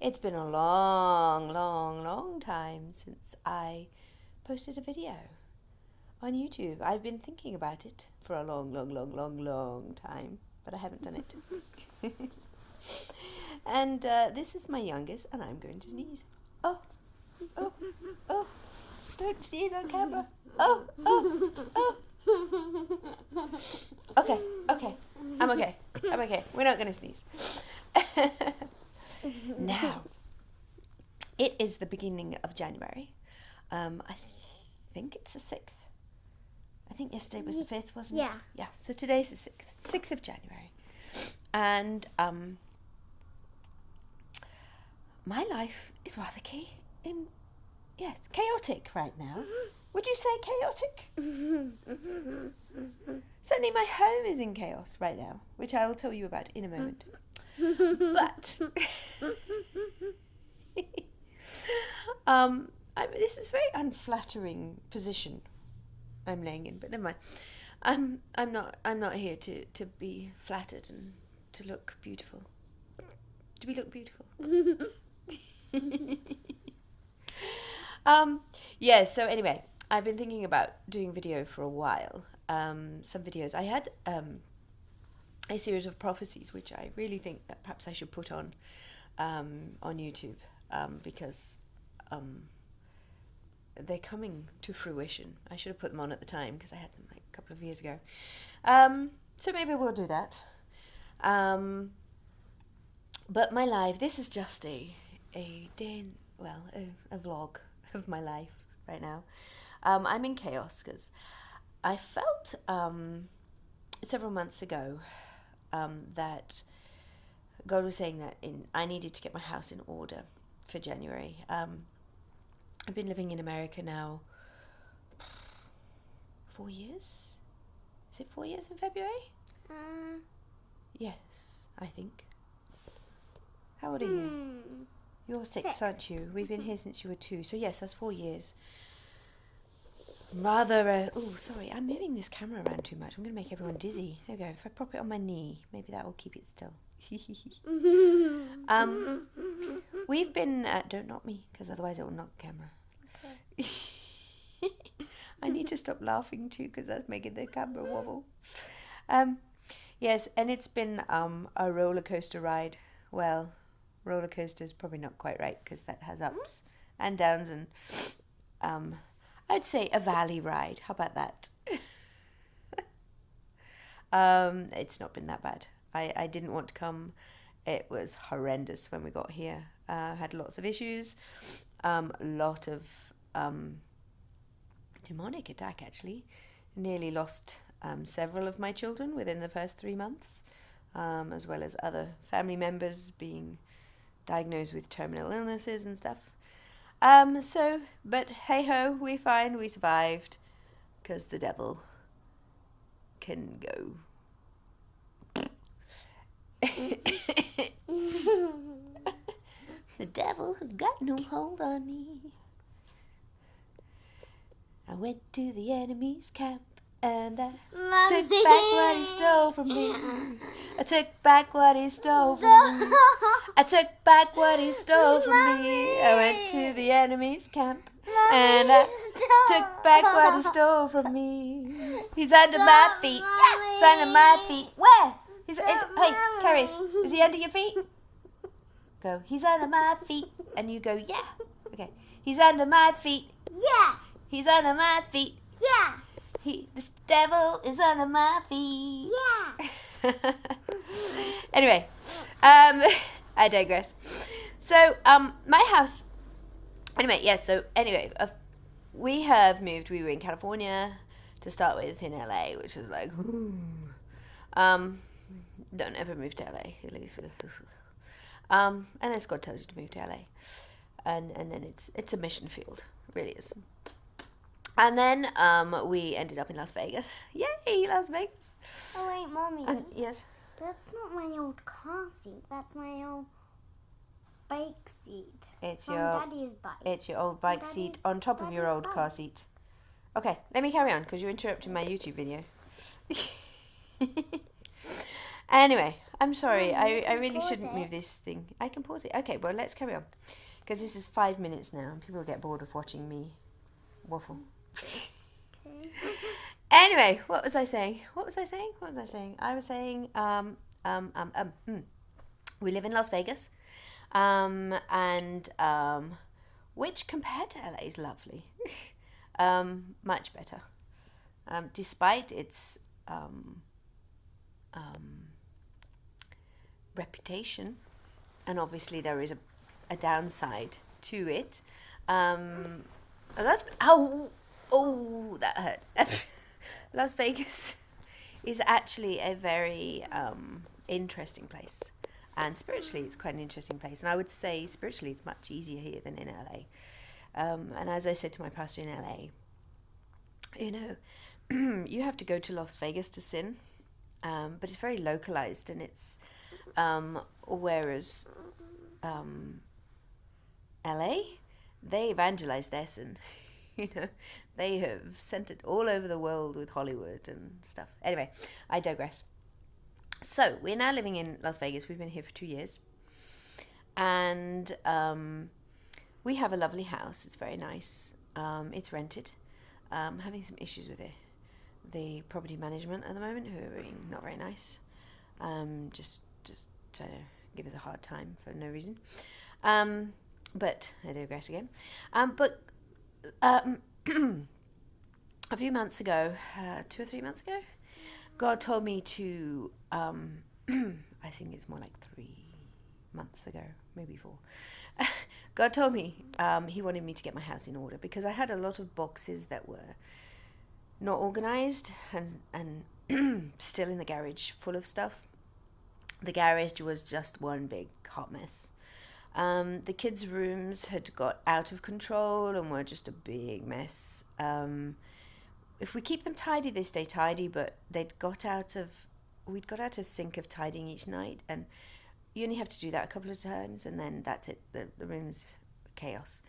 It's been a long, long, long time since I posted a video on YouTube. I've been thinking about it for a long, long, long, long, long time, but I haven't done it. And this is my youngest, and I'm going to sneeze. Oh, oh, oh, don't sneeze on camera. Oh, oh, oh. Okay, okay, I'm okay, I'm okay. We're not going to sneeze. Now, it is the beginning of January. I think it's the 6th. I think yesterday was the 5th, wasn't it? Yeah, so today's the 6th. 6th of January. And my life is rather chaotic right now. Would you say chaotic? Certainly my home is in chaos right now, which I will tell you about in a moment. But this is a very unflattering position I'm laying in, but never mind. I'm not here to be flattered and to look beautiful. Do we look beautiful? Yeah, so anyway, I've been thinking about doing video for a while. Some videos. I had a series of prophecies, which I really think that perhaps I should put on YouTube, because they're coming to fruition. I should have put them on at the time because I had them like a couple of years ago. So maybe we'll do that. But my life, this is just a vlog of my life right now. I'm in chaos because I felt several months ago that God was saying that I needed to get my house in order for January. I've been living in America now 4 years. Is it 4 years in February? Yes, I think. How old are you? You're 6, aren't you? We've been here since you were 2. So yes, that's 4 years. Rather, oh, sorry, I'm moving this camera around too much. I'm going to make everyone dizzy. There we go. If I prop it on my knee, maybe that will keep it still. We've been, don't knock me, because otherwise it will knock the camera. Okay. I need to stop laughing too, because that's making the camera wobble. Yes, and it's been a roller coaster ride. Well, roller coaster is probably not quite right, because that has ups and downs, and I'd say a valley ride. How about that? It's not been that bad. I didn't want to come. It was horrendous when we got here. Had lots of issues. A lot of demonic attack, actually. Nearly lost several of my children within the first 3 months, as well as other family members being diagnosed with terminal illnesses and stuff. But hey-ho, we're fine, we survived, because the devil can go. The devil has got no hold on me. I went to the enemy's camp, and I took back what he stole from me. I took back what he stole from me. I took back what he stole from me. I went to the enemy's camp, and I took back what he stole from me. He's under my feet. He's under my feet. Where? Hey, Carys, is he under your feet? Go, he's under my feet. And you go, yeah. Okay. He's under my feet. Yeah. He's under my feet. Yeah. This devil is under my feet. Yeah. Anyway, I digress. So, my house. Anyway, we have moved. We were in California to start with, in LA, which was like, don't ever move to LA, at least. Unless God tells you to move to LA, and then it's a mission field, it really is. And then we ended up in Las Vegas. Yay, Las Vegas! Oh wait, Mommy. Yes. That's not my old car seat. That's my old bike seat. It's from your Daddy's bike. It's your old bike seat on top of your old bike. car seat. Okay, let me carry on because you're interrupting my YouTube video. Anyway, I'm sorry. Mum, you I can really pause shouldn't it. move this thing. I can pause it. Okay, well, let's carry on. Because this is 5 minutes now, and people get bored of watching me waffle. Okay. Anyway, what was I saying? I was saying, we live in Las Vegas, and which compared to LA is lovely, much better, despite its reputation, and obviously there is a downside to it. That hurt. Las Vegas is actually a very interesting place, and spiritually it's quite an interesting place, and I would say spiritually it's much easier here than in LA. And as I said to my pastor in LA, you know, you have to go to Las Vegas to sin, but it's very localized, and it's whereas LA, they evangelize their sin. You know, they have sent it all over the world with Hollywood and stuff. Anyway, I digress. So we're now living in Las Vegas. We've been here for 2 years, and we have a lovely house. It's very nice. It's rented. Having some issues with the property management at the moment, who are being not very nice. Just trying to give us a hard time for no reason. But I digress again. A few months ago, 2 or 3 months ago, God told me to, I think it's more like 3 months ago, maybe 4. God told me he wanted me to get my house in order, because I had a lot of boxes that were not organized and still in the garage full of stuff. The garage was just one big hot mess. The kids' rooms had got out of control and were just a big mess. If we keep them tidy, they stay tidy, but we'd got out a sink of tidying each night, and you only have to do that a couple of times, and then that's it. The room's chaos,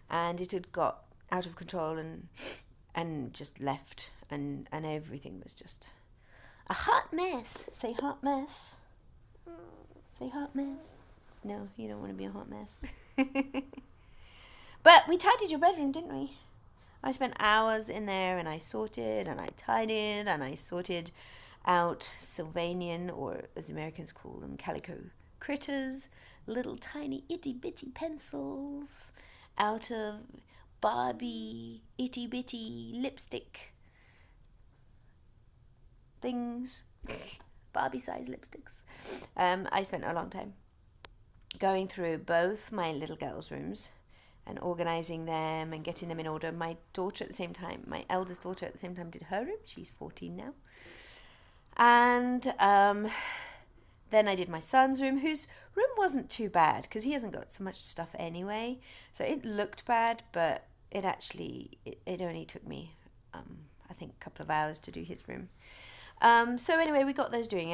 and it had got out of control and just left, and everything was just a hot mess. Say hot mess. Say hot mess. No, you don't want to be a hot mess. But we tidied your bedroom, didn't we? I spent hours in there, and I sorted, and I tidied, and I sorted out Sylvanian, or as Americans call them, calico critters, little tiny itty bitty pencils, out of Barbie itty bitty lipstick things, Barbie size lipsticks. I spent a long time going through both my little girls' rooms and organizing them and getting them in order. My daughter at the same time, my eldest daughter at the same time, did her room. She's 14 now. And then I did my son's room, whose room wasn't too bad because he hasn't got so much stuff anyway. So it looked bad, but it only took me, I think, a couple of hours to do his room. So anyway, we got those doing,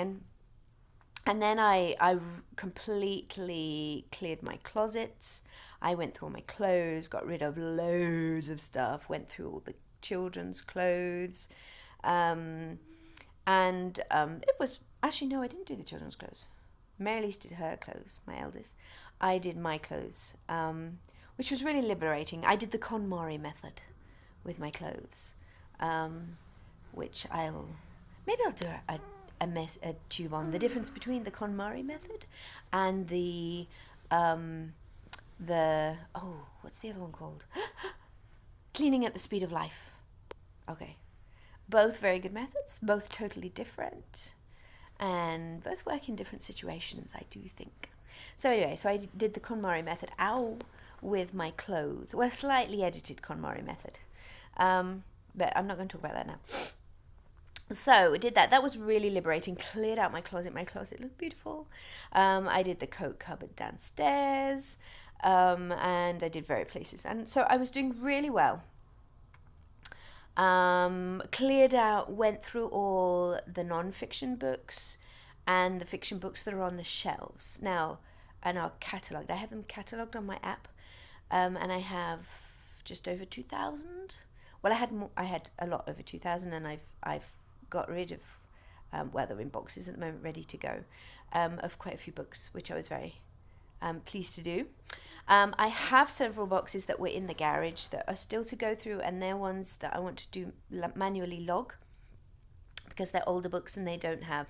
and then I completely cleared my closets. I went through all my clothes, got rid of loads of stuff, went through all the children's clothes. And it was... Actually, no, I didn't do the children's clothes. Mary-Lise did her clothes, my eldest. I did my clothes, which was really liberating. I did the KonMari method with my clothes, which maybe I'll do a tube on the difference between the KonMari method and the what's the other one called? Cleaning at the speed of life. Okay. Both very good methods, both totally different, and both work in different situations, I do think. So anyway, so I did the KonMari method with my clothes. Well, slightly edited KonMari method. But I'm not going to talk about that now. So I did that. That was really liberating. Cleared out my closet. My closet looked beautiful. I did the coat cupboard downstairs. And I did various places. And so I was doing really well. Cleared out, went through all the non-fiction books and the fiction books that are on the shelves now and are catalogued. I have them catalogued on my app, and I have just over 2,000. Well, I had a lot over 2,000, and I've got rid of well, they're in boxes at the moment, ready to go, of quite a few books, which I was very pleased to do. I have several boxes that were in the garage that are still to go through, and they're ones that I want to do manually log, because they're older books and they don't have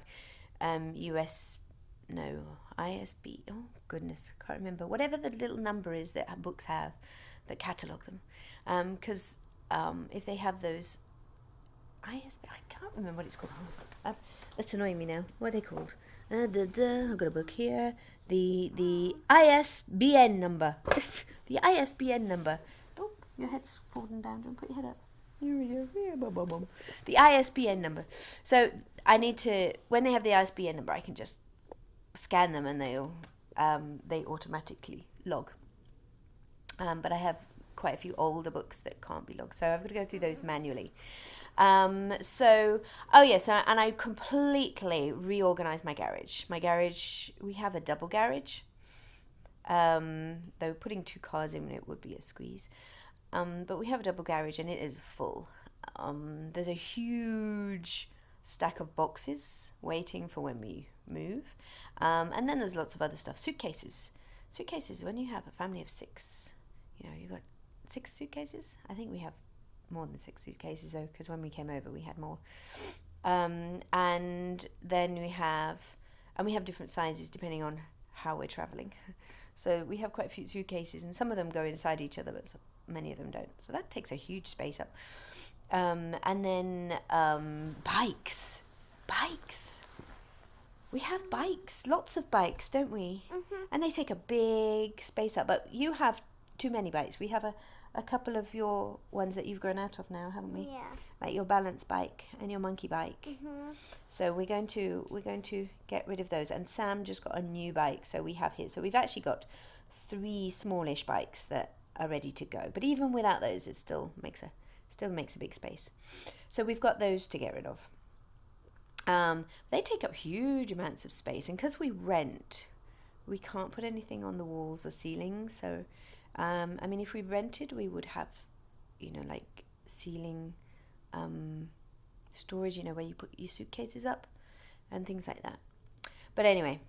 ISB, oh goodness, can't remember, whatever the little number is that books have that catalogue them, because if they have those ISB, I can't remember what it's called. That's annoying me now. What are they called? I've got a book here. The ISBN number. The ISBN number. Oh, your head's falling down. Don't put your head up. The ISBN number. So I need to, when they have the ISBN number, I can just scan them and they automatically log. But I have quite a few older books that can't be logged, so I've got to go through those manually. And I completely reorganized my garage. We have a double garage. Though putting 2 cars in it would be a squeeze. But we have a double garage and it is full. There's a huge stack of boxes waiting for when we move. And then there's lots of other stuff. Suitcases, when you have a family of 6, you've got 6 suitcases. I think we have more than 6 suitcases though, because when we came over we had more. And then we have different sizes depending on how we're traveling. So we have quite a few suitcases, and some of them go inside each other, but many of them don't. So that takes a huge space up. And then bikes. We have bikes, lots of bikes, don't we? Mm-hmm. And they take a big space up. But you have too many bikes. We have a couple of your ones that you've grown out of now, haven't we? Yeah. Like your balance bike and your monkey bike. Mm-hmm. So we're going to get rid of those. And Sam just got a new bike, so we have his. So we've actually got 3 smallish bikes that are ready to go. But even without those, it still makes a big space. So we've got those to get rid of. They take up huge amounts of space, and because we rent, we can't put anything on the walls or ceilings. So if we rented, we would have, like ceiling storage, where you put your suitcases up and things like that. But anyway,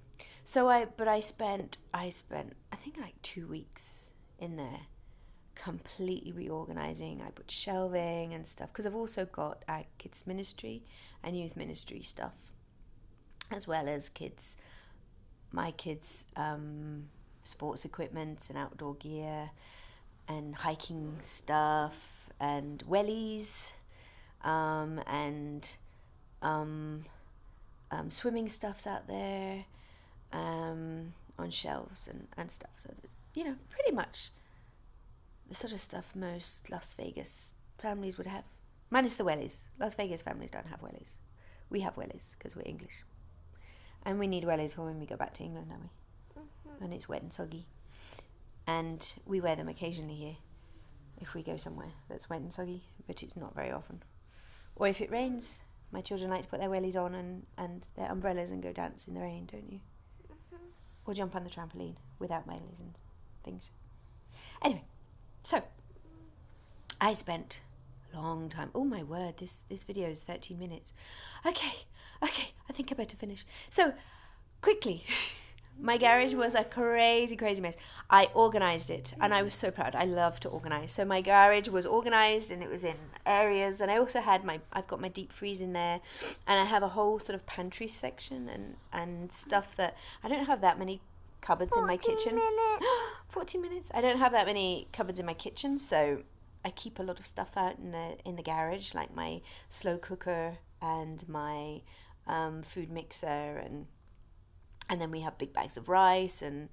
so I spent I think like 2 weeks in there completely reorganizing. I put shelving and stuff, because I've also got our kids ministry and youth ministry stuff, as well as my kids sports equipment and outdoor gear and hiking stuff and wellies and swimming stuff's out there on shelves and stuff. So there's, pretty much the sort of stuff most Las Vegas families would have, minus the wellies. Las Vegas families don't have wellies. We have wellies because we're English, and we need wellies for when we go back to England, don't we? Mm-hmm. And it's wet and soggy, and we wear them occasionally here if we go somewhere that's wet and soggy, but it's not very often. Or if it rains, my children like to put their wellies on and their umbrellas and go dance in the rain, don't you? Mm-hmm. Or jump on the trampoline without wellies and things. Anyway, so I spent a long time. Oh my word, this video is 13 minutes. Okay, I think I better finish. So, quickly, my garage was a crazy mess. I organised it, and I was so proud. I love to organise. So my garage was organised, and it was in areas, and I also had I've got my deep freeze in there, and I have a whole sort of pantry section and stuff that I don't have that many cupboards in my kitchen. 40 minutes. I don't have that many cupboards in my kitchen, so I keep a lot of stuff out in the garage, like my slow cooker and my food mixer, and then we have big bags of rice and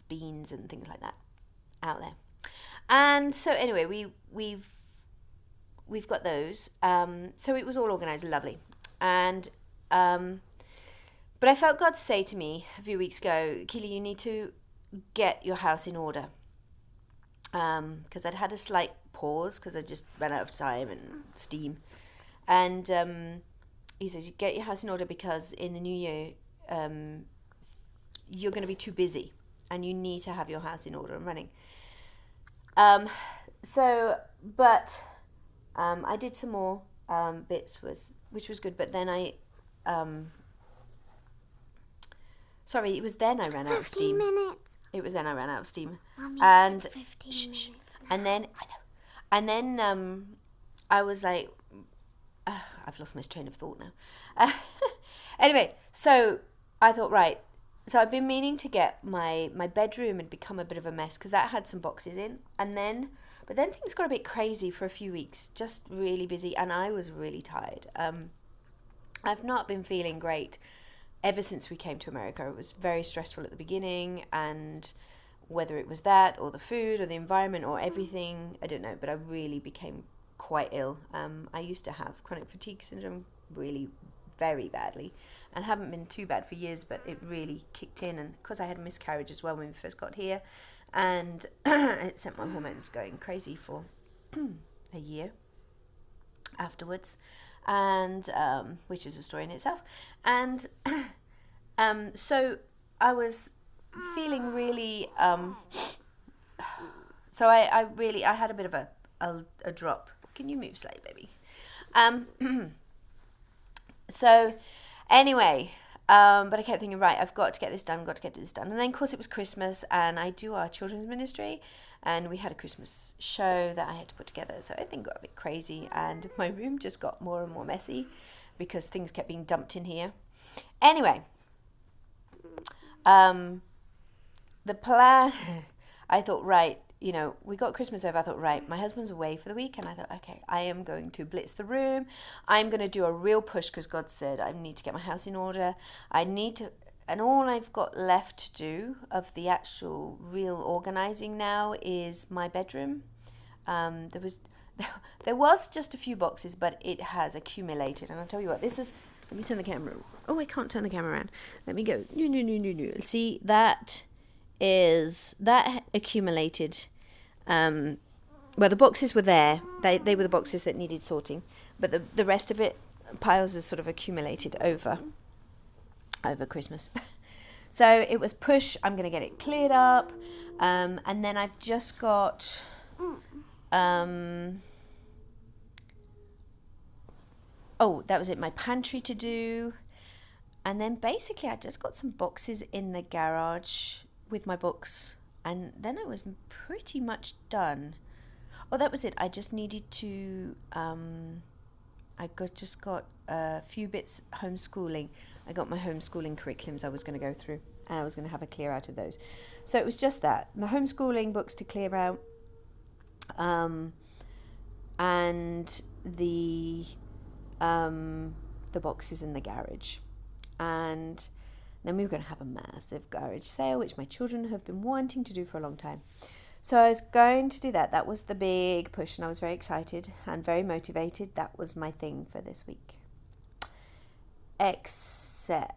beans and things like that out there. And so anyway, we've got those. So it was all organised, lovely, and but I felt God say to me a few weeks ago, Keely, you need to get your house in order, because I'd had a slight pause because I just ran out of time and steam, and he says, get your house in order because in the new year you're going to be too busy and you need to have your house in order and running. I did some more bits, which was good, but then I Sorry, it was then I ran out of steam. 15 minutes. It was then I ran out of steam. Mummy, And it's 15 minutes now. and then I was like, I've lost my train of thought now. Anyway, so I thought, right. So I've been meaning to get my bedroom had become a bit of a mess because that had some boxes in, but then things got a bit crazy for a few weeks, just really busy, and I was really tired. I've not been feeling great ever since we came to America. It was very stressful at the beginning, and whether it was that or the food or the environment or everything, I don't know, but I really became quite ill. I used to have chronic fatigue syndrome really very badly, and haven't been too bad for years, but it really kicked in, and because I had a miscarriage as well when we first got here, and it sent my hormones going crazy for a year afterwards, and which is a story in itself. And so I was feeling really so I had a bit of a drop. Can you move slightly, baby? So anyway, but I kept thinking, right, I've got to get this done, and then of course it was Christmas, and I do our children's ministry, and we had a Christmas show that I had to put together, so everything got a bit crazy, and my room just got more and more messy because things kept being dumped in here. Anyway, the plan, I thought, right, we got Christmas over. I thought, right, my husband's away for the week, and I thought, okay, I am going to blitz the room. I'm going to do a real push because God said I need to get my house in order. And all I've got left to do of the actual real organising now is my bedroom. There was just a few boxes, but it has accumulated, and I'll tell you what, this is. Let me turn the camera. Oh, I can't turn the camera around. Let me go. No. See, that accumulated. Well, the boxes were there. They were the boxes that needed sorting, but the rest of it, piles is sort of accumulated over Christmas. So it was push. I'm going to get it cleared up, and then I've just got that was it. My pantry to do, and then basically I just got some boxes in the garage with my books. And then I was pretty much done. Oh, that was it. I just needed to, just got a few bits homeschooling. I got my homeschooling curriculums I was going to go through, and I was going to have a clear out of those. So it was just that. My homeschooling books to clear out, and the boxes in the garage. And then we were going to have a massive garage sale, which my children have been wanting to do for a long time. So I was going to do that. That was the big push, and I was very excited and very motivated. That was my thing for this week. Except,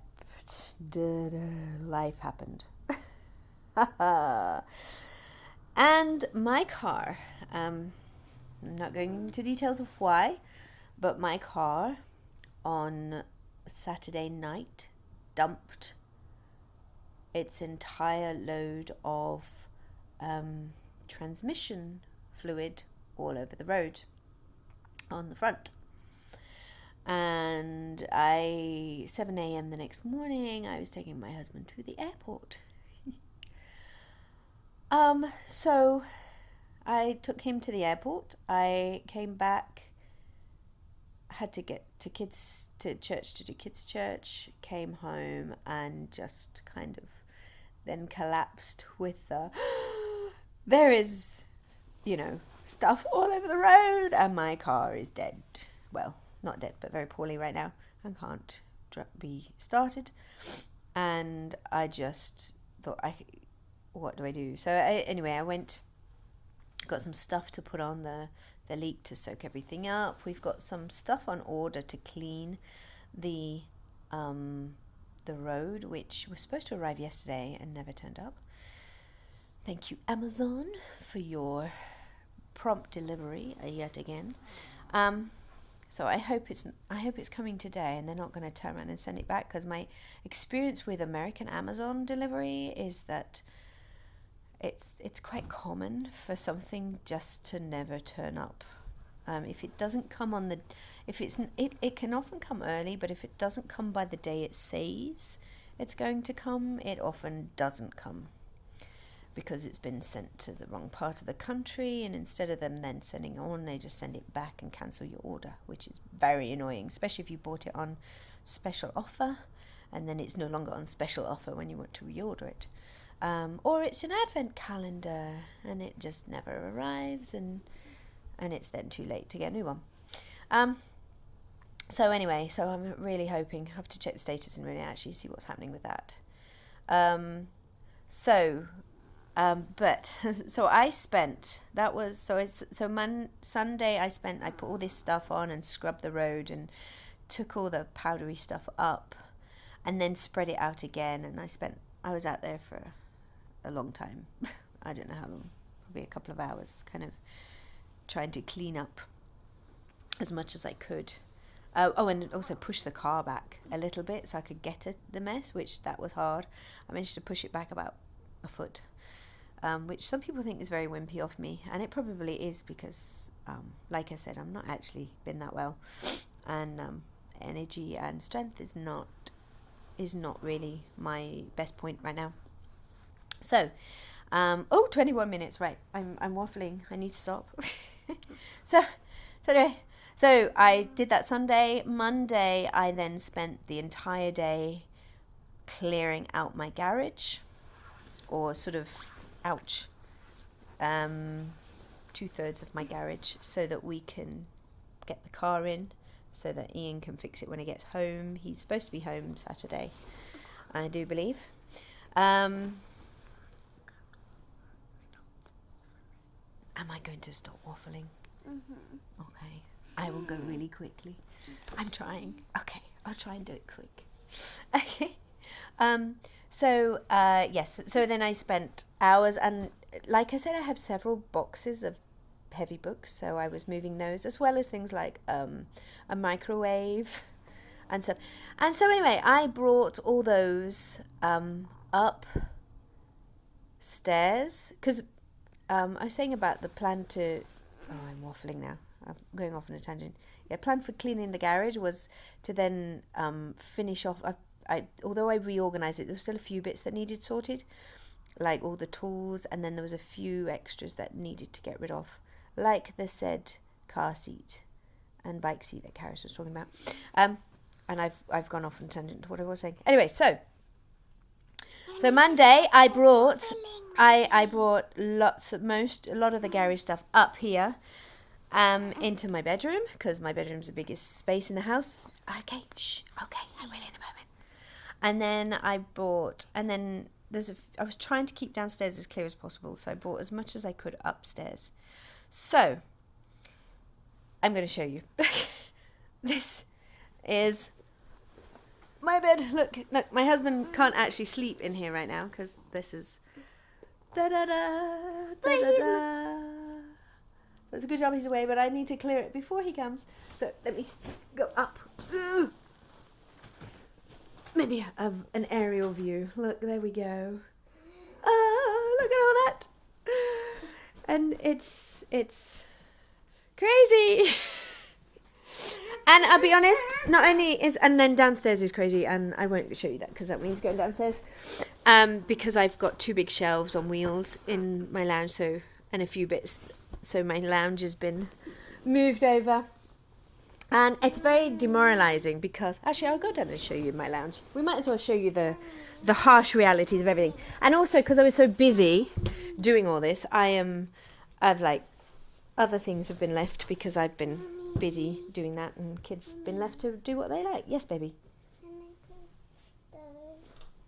life happened. And my car, I'm not going into details of why, but my car on Saturday night dumped its entire load of transmission fluid all over the road on the front. And 7 a.m. the next morning, I was taking my husband to the airport. So I took him to the airport. I came back, had to get to church to do kids' church, came home, and just kind of then collapsed with there is, stuff all over the road, and my car is dead. Well, not dead, but very poorly right now, and can't be started. And I just thought, what do I do? So anyway, I went, got some stuff to put on the leak to soak everything up. We've got some stuff on order to clean the road, which was supposed to arrive yesterday and never turned up. Thank you, Amazon, for your prompt delivery yet again. So I hope it's coming today, and they're not going to turn around and send it back, because my experience with American Amazon delivery is that it's quite common for something just to never turn up. If it doesn't come on the, if it's it can often come early, but if it doesn't come by the day it says it's going to come, it often doesn't come, because it's been sent to the wrong part of the country, and instead of them then sending it on, they just send it back and cancel your order, which is very annoying, especially if you bought it on special offer and then it's no longer on special offer when you want to reorder it. Or it's an advent calendar and it just never arrives, and it's then too late to get a new one. So anyway, so I'm really hoping, I have to check the status and really actually see what's happening with that. But so I spent, that was, Sunday I put all this stuff on and scrubbed the road and took all the powdery stuff up and then spread it out again, and I was out there for a long time. I don't know how long, probably a couple of hours, kind of trying to clean up as much as I could. And also push the car back a little bit so I could get at the mess, which that was hard. I managed to push it back about a foot. Which some people think is very wimpy of me, and it probably is, because like I said, I'm not actually been that well, and energy and strength is not really my best point right now. So 21 minutes, right, I'm waffling, I need to stop. so anyway, so I did that Sunday. Monday I then spent the entire day clearing out my garage, or sort of 2/3 of my garage, so that we can get the car in, so that Ian can fix it when he gets home. He's supposed to be home Saturday, I do believe. Am I going to stop waffling? Mm-hmm. Okay, I will go really quickly. I'm trying. Okay, I'll try and do it quick. Okay. Yes, so then I spent hours, and like I said, I have several boxes of heavy books, so I was moving those, as well as things like a microwave and stuff. And so anyway, I brought all those upstairs, because I was saying about the plan to, I'm waffling now, I'm going off on a tangent. Plan for cleaning the garage was to then finish off. Although I reorganised it, there were still a few bits that needed sorted, like all the tools, and then there was a few extras that needed to get rid of, like the said car seat and bike seat that Karis was talking about. And I've gone off on a tangent to what I was saying. Anyway, so Monday I brought a lot of the garage stuff up here, into my bedroom, because my bedroom's the biggest space in the house. Okay, I will in a moment. And then I was trying to keep downstairs as clear as possible, so I brought as much as I could upstairs. So, I'm going to show you. This is my bed. Look, my husband can't actually sleep in here right now, because this is da-da-da. It's a good job he's away, but I need to clear it before he comes. So, let me go up. Maybe an aerial view. Look, there we go. Oh, look at all that. And it's crazy. And I'll be honest, and then downstairs is crazy, and I won't show you that, because that means going downstairs. Because I've got 2 big shelves on wheels in my lounge, and a few bits. So my lounge has been moved over. And it's very demoralising, because actually I'll go down and show you my lounge. We might as well show you the harsh realities of everything. And also, because I was so busy doing all this, I've like, other things have been left because I've been busy doing that, and kids have been left to do what they like. Yes, baby?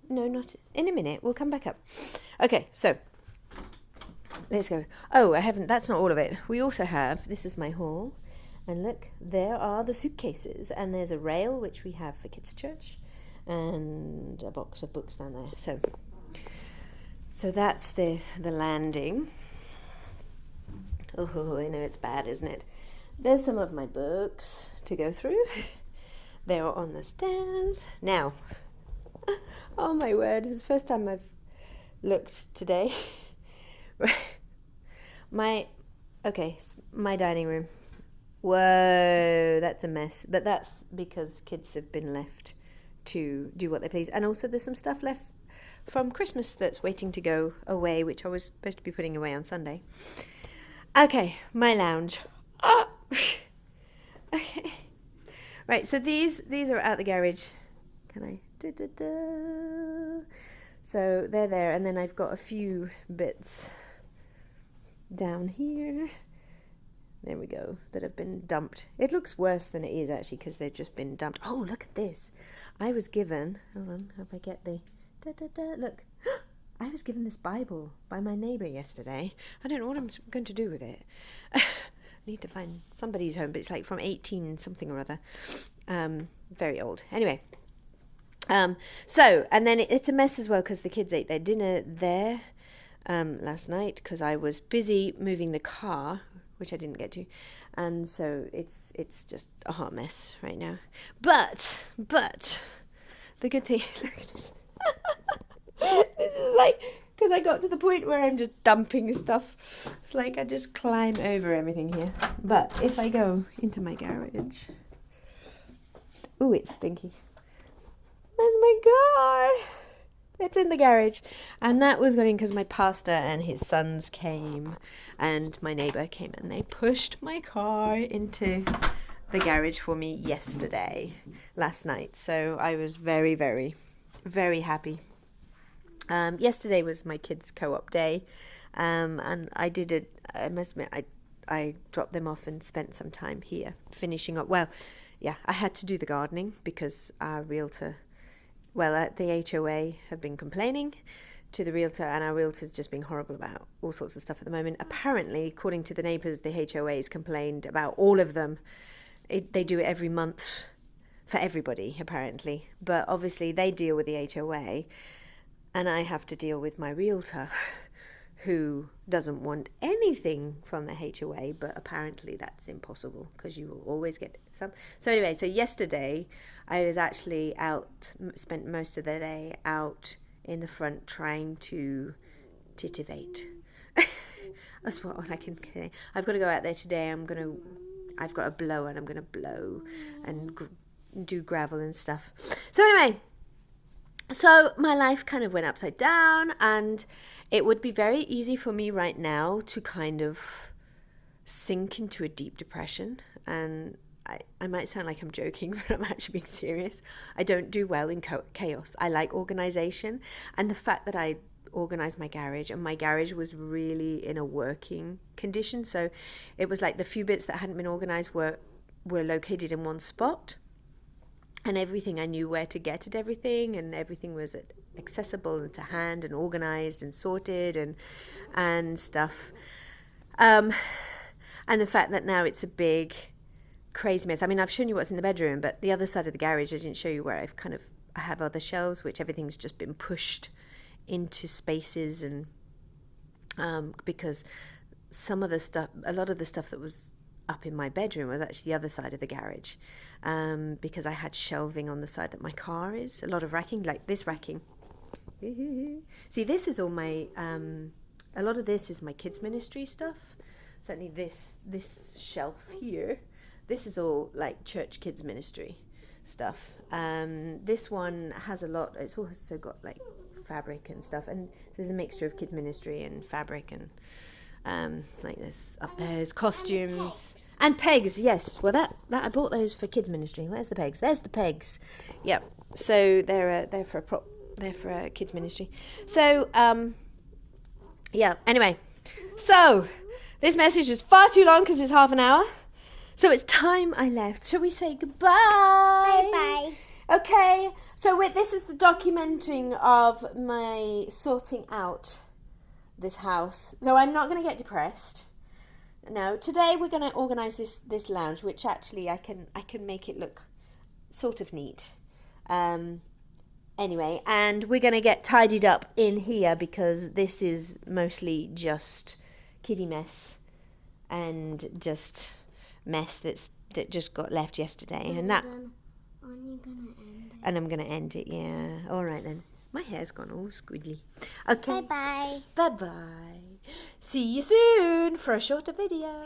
No, not in a minute. We'll come back up. Okay, so let's go. Oh, that's not all of it. We also have, this is my hall. And look, there are the suitcases, and there's a rail, which we have for kids' church, and a box of books down there. So that's the landing. Oh, I know it's bad, isn't it? There's some of my books to go through. They're on the stairs. Now, oh my word, it's the first time I've looked today. My dining room. Whoa, that's a mess. But that's because kids have been left to do what they please. And also there's some stuff left from Christmas that's waiting to go away, which I was supposed to be putting away on Sunday. Okay, my lounge. Ah! Okay. Right, so these are at the garage. Can I? So they're there, and then I've got a few bits down here. There we go, that have been dumped. It looks worse than it is actually because they've just been dumped. Oh, look at this. I was given, hold on, if I get the, look. I was given this Bible by my neighbour yesterday. I don't know what I'm going to do with it. I need to find somebody's home, but it's like from 18 something or other. Very old. Anyway. So, and then it's a mess as well because the kids ate their dinner there last night because I was busy moving the car, which I didn't get to, and so it's just a hot mess right now. But the good thing, look at this. This is like, because I got to the point where I'm just dumping stuff. It's like I just climb over everything here. But if I go into my garage, ooh, it's stinky. There's my car. It's in the garage. And that was going because my pastor and his sons came and my neighbour came and they pushed my car into the garage for me last night. So I was very, very, very happy. Yesterday was my kids' co-op day, and I did it. I must admit, I dropped them off and spent some time here finishing up. Well, yeah, I had to do the gardening because our realtor, at the HOA have been complaining to the realtor, and our realtor's just being horrible about all sorts of stuff at the moment. Apparently, according to the neighbours, the HOA's complained about all of them. They do it every month for everybody, apparently, but obviously they deal with the HOA. And I have to deal with my realtor who doesn't want anything from the HOA, but apparently that's impossible because you will always get some. So anyway, so yesterday I was actually out, spent most of the day out in the front trying to titivate. That's what I can say. I've got to go out there today. I've got a blower and I'm going to blow and do gravel and stuff. So anyway, so my life kind of went upside down, and it would be very easy for me right now to kind of sink into a deep depression. And I might sound like I'm joking, but I'm actually being serious. I don't do well in chaos. I like organization, and the fact that I organized my garage, and my garage was really in a working condition. So it was like the few bits that hadn't been organized were located in one spot. And everything, I knew where to get at everything, and everything was accessible and to hand and organised and sorted and stuff. And the fact that now it's a big, crazy mess. I mean, I've shown you what's in the bedroom, but the other side of the garage, I didn't show you where I have other shelves, which everything's just been pushed into spaces, and because a lot of the stuff that was up in my bedroom was actually the other side of the garage, because I had shelving on the side that my car is. A lot of racking, like this racking. See, this is all my, a lot of this is my kids ministry stuff. Certainly this shelf here, this is all like church kids ministry stuff. This one has a lot, it's also got like fabric and stuff, and so there's a mixture of kids ministry and fabric and like this. Up there's costumes and pegs. Yes, well that I bought those for kids ministry. Where's the pegs? There's the pegs. Yep. So they're for a prop. They're for a kids ministry. So yeah. Anyway, so this message is far too long because it's half an hour. So it's time I left. Shall we say goodbye? Bye bye. Okay. So this is the documenting of my sorting out this house. So I'm not going to get depressed. No, today we're going to organise this lounge, which actually I can make it look sort of neat. Anyway, and we're going to get tidied up in here because this is mostly just kiddie mess and just mess that just got left yesterday, and that. Aren't you gonna end it? And I'm going to end it. Yeah. All right then. My hair's gone all squiggly. Okay. Bye bye. Bye bye. See you soon for a shorter video.